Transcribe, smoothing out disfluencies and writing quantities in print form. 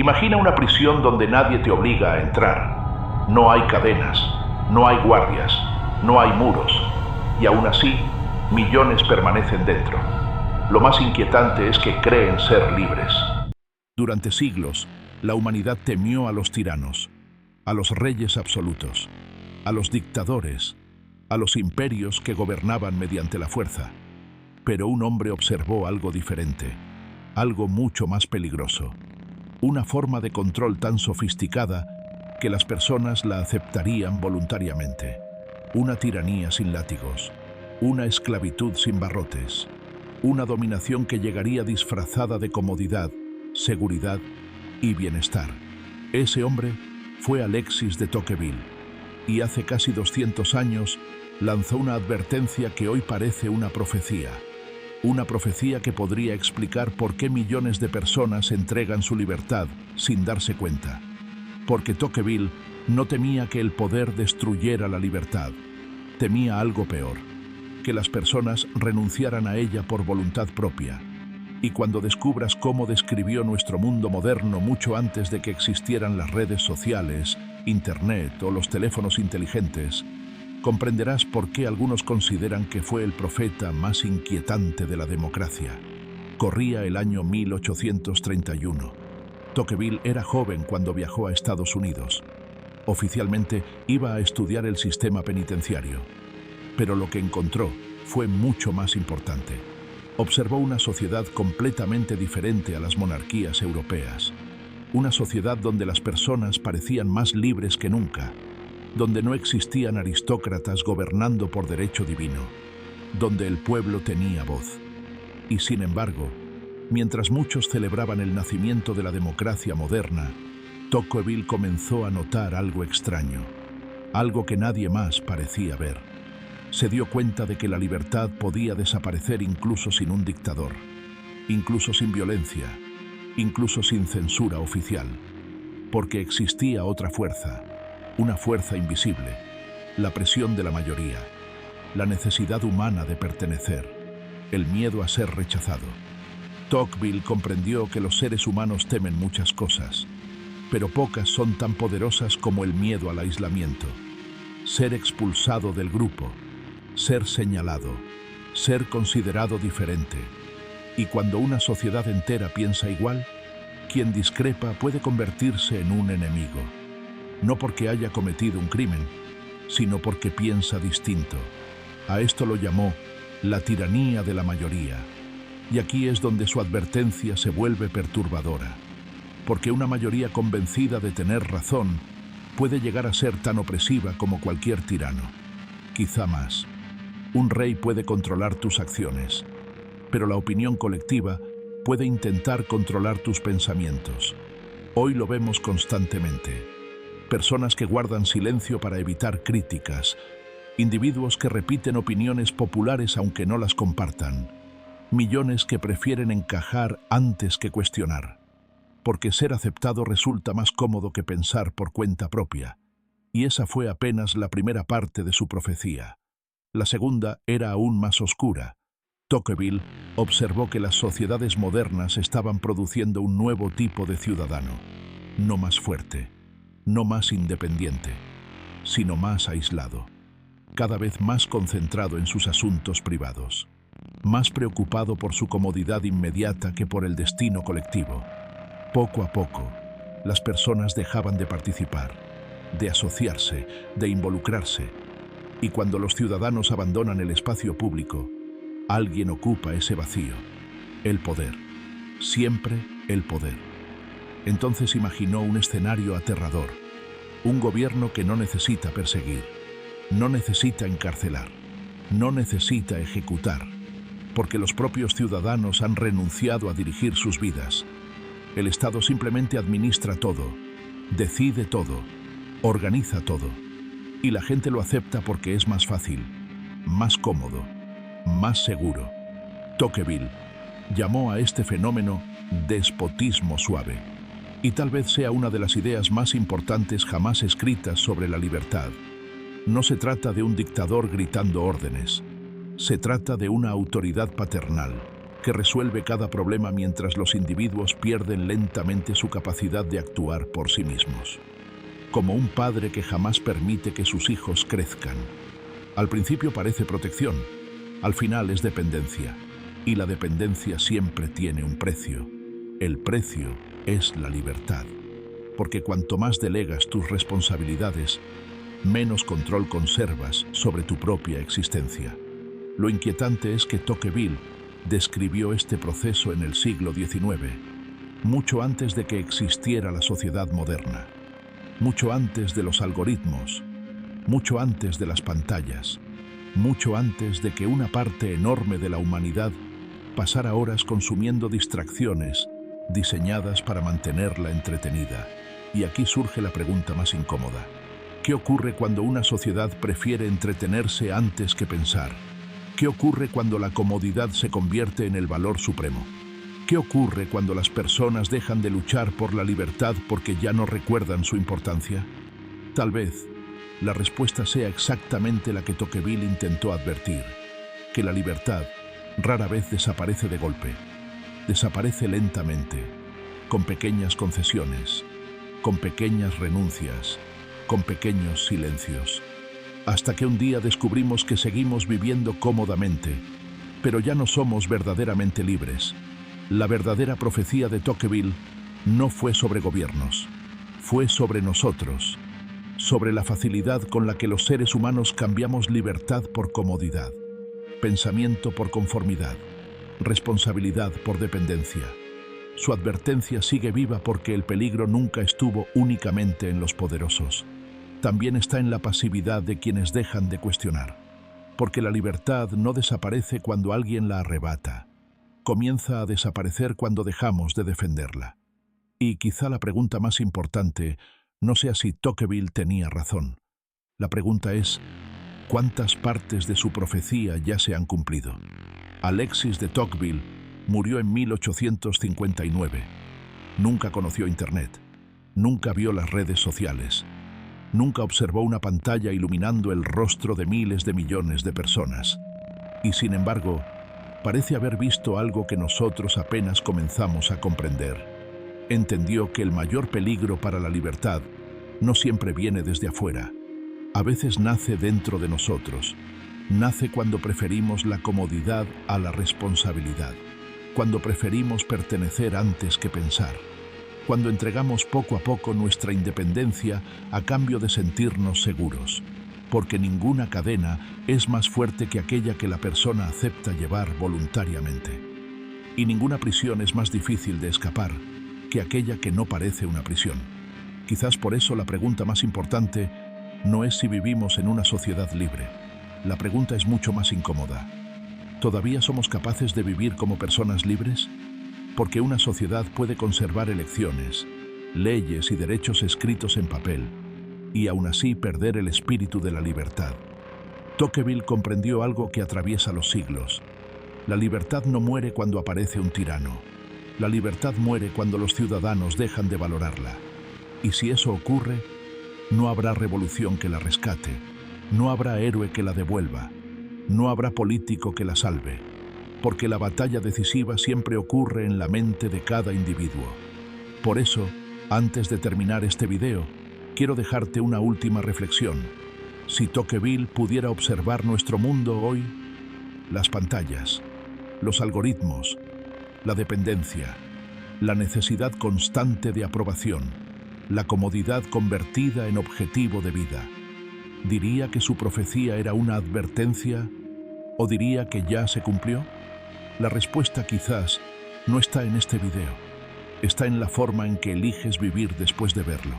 Imagina una prisión donde nadie te obliga a entrar. No hay cadenas, no hay guardias, no hay muros. Y aún así, millones permanecen dentro. Lo más inquietante es que creen ser libres. Durante siglos, la humanidad temió a los tiranos, a los reyes absolutos, a los dictadores, a los imperios que gobernaban mediante la fuerza. Pero un hombre observó algo diferente, algo mucho más peligroso. Una forma de control tan sofisticada que las personas la aceptarían voluntariamente. Una tiranía sin látigos, una esclavitud sin barrotes, una dominación que llegaría disfrazada de comodidad, seguridad y bienestar. Ese hombre fue Alexis de Tocqueville, y hace casi 200 años lanzó una advertencia que hoy parece una profecía que podría explicar por qué millones de personas entregan su libertad sin darse cuenta. Porque Tocqueville no temía que el poder destruyera la libertad, temía algo peor, que las personas renunciaran a ella por voluntad propia. Y cuando descubras cómo describió nuestro mundo moderno mucho antes de que existieran las redes sociales, Internet o los teléfonos inteligentes, comprenderás por qué algunos consideran que fue el profeta más inquietante de la democracia. Corría el año 1831. Tocqueville era joven cuando viajó a Estados Unidos. Oficialmente iba a estudiar el sistema penitenciario. Pero lo que encontró fue mucho más importante. Observó una sociedad completamente diferente a las monarquías europeas. Una sociedad donde las personas parecían más libres que nunca, donde no existían aristócratas gobernando por derecho divino, donde el pueblo tenía voz. Y sin embargo, mientras muchos celebraban el nacimiento de la democracia moderna, Tocqueville comenzó a notar algo extraño, algo que nadie más parecía ver. Se dio cuenta de que la libertad podía desaparecer incluso sin un dictador, incluso sin violencia, incluso sin censura oficial, porque existía otra fuerza, una fuerza invisible, la presión de la mayoría, la necesidad humana de pertenecer, el miedo a ser rechazado. Tocqueville comprendió que los seres humanos temen muchas cosas, pero pocas son tan poderosas como el miedo al aislamiento. Ser expulsado del grupo, ser señalado, ser considerado diferente. Y cuando una sociedad entera piensa igual, quien discrepa puede convertirse en un enemigo. No porque haya cometido un crimen, sino porque piensa distinto. A esto lo llamó la tiranía de la mayoría. Y aquí es donde su advertencia se vuelve perturbadora. Porque una mayoría convencida de tener razón puede llegar a ser tan opresiva como cualquier tirano. Quizá más. Un rey puede controlar tus acciones, pero la opinión colectiva puede intentar controlar tus pensamientos. Hoy lo vemos constantemente. Personas que guardan silencio para evitar críticas, individuos que repiten opiniones populares aunque no las compartan, millones que prefieren encajar antes que cuestionar, porque ser aceptado resulta más cómodo que pensar por cuenta propia. Y esa fue apenas la primera parte de su profecía. La segunda era aún más oscura. Tocqueville observó que las sociedades modernas estaban produciendo un nuevo tipo de ciudadano, no más fuerte, no más independiente, sino más aislado, cada vez más concentrado en sus asuntos privados, más preocupado por su comodidad inmediata que por el destino colectivo. Poco a poco, las personas dejaban de participar, de asociarse, de involucrarse, y cuando los ciudadanos abandonan el espacio público, alguien ocupa ese vacío, el poder, siempre el poder. Entonces imaginó un escenario aterrador, un gobierno que no necesita perseguir, no necesita encarcelar, no necesita ejecutar, porque los propios ciudadanos han renunciado a dirigir sus vidas. El Estado simplemente administra todo, decide todo, organiza todo, y la gente lo acepta porque es más fácil, más cómodo, más seguro. Tocqueville llamó a este fenómeno despotismo suave, y tal vez sea una de las ideas más importantes jamás escritas sobre la libertad. No se trata de un dictador gritando órdenes, se trata de una autoridad paternal, que resuelve cada problema mientras los individuos pierden lentamente su capacidad de actuar por sí mismos. Como un padre que jamás permite que sus hijos crezcan. Al principio parece protección, al final es dependencia, y la dependencia siempre tiene un precio. El precio es la libertad, porque cuanto más delegas tus responsabilidades, menos control conservas sobre tu propia existencia. Lo inquietante es que Tocqueville describió este proceso en el siglo XIX, mucho antes de que existiera la sociedad moderna, mucho antes de los algoritmos, mucho antes de las pantallas, mucho antes de que una parte enorme de la humanidad pasara horas consumiendo distracciones diseñadas para mantenerla entretenida. Y aquí surge la pregunta más incómoda. ¿Qué ocurre cuando una sociedad prefiere entretenerse antes que pensar? ¿Qué ocurre cuando la comodidad se convierte en el valor supremo? ¿Qué ocurre cuando las personas dejan de luchar por la libertad porque ya no recuerdan su importancia? Tal vez la respuesta sea exactamente la que Tocqueville intentó advertir, que la libertad rara vez desaparece de golpe, desaparece lentamente, con pequeñas concesiones, con pequeñas renuncias, con pequeños silencios, hasta que un día descubrimos que seguimos viviendo cómodamente, pero ya no somos verdaderamente libres. La verdadera profecía de Tocqueville no fue sobre gobiernos, fue sobre nosotros, sobre la facilidad con la que los seres humanos cambiamos libertad por comodidad, pensamiento por conformidad, responsabilidad por dependencia. Su advertencia sigue viva porque el peligro nunca estuvo únicamente en los poderosos. También está en la pasividad de quienes dejan de cuestionar. Porque la libertad no desaparece cuando alguien la arrebata. Comienza a desaparecer cuando dejamos de defenderla. Y quizá la pregunta más importante no sea si Tocqueville tenía razón. La pregunta es, ¿cuántas partes de su profecía ya se han cumplido? Alexis de Tocqueville murió en 1859. Nunca conoció Internet. Nunca vio las redes sociales. Nunca observó una pantalla iluminando el rostro de miles de millones de personas. Y sin embargo, parece haber visto algo que nosotros apenas comenzamos a comprender. Entendió que el mayor peligro para la libertad no siempre viene desde afuera. A veces nace dentro de nosotros. Nace cuando preferimos la comodidad a la responsabilidad. Cuando preferimos pertenecer antes que pensar. Cuando entregamos poco a poco nuestra independencia a cambio de sentirnos seguros, porque ninguna cadena es más fuerte que aquella que la persona acepta llevar voluntariamente. Y ninguna prisión es más difícil de escapar que aquella que no parece una prisión. Quizás por eso la pregunta más importante no es si vivimos en una sociedad libre. La pregunta es mucho más incómoda. ¿Todavía somos capaces de vivir como personas libres? Porque una sociedad puede conservar elecciones, leyes y derechos escritos en papel, y aún así perder el espíritu de la libertad. Tocqueville comprendió algo que atraviesa los siglos. La libertad no muere cuando aparece un tirano. La libertad muere cuando los ciudadanos dejan de valorarla. Y si eso ocurre, no habrá revolución que la rescate, no habrá héroe que la devuelva, no habrá político que la salve. Porque la batalla decisiva siempre ocurre en la mente de cada individuo. Por eso, antes de terminar este video, quiero dejarte una última reflexión. Si Tocqueville pudiera observar nuestro mundo hoy, las pantallas, los algoritmos, la dependencia, la necesidad constante de aprobación, la comodidad convertida en objetivo de vida, ¿diría que su profecía era una advertencia o diría que ya se cumplió? La respuesta quizás no está en este video, está en la forma en que eliges vivir después de verlo.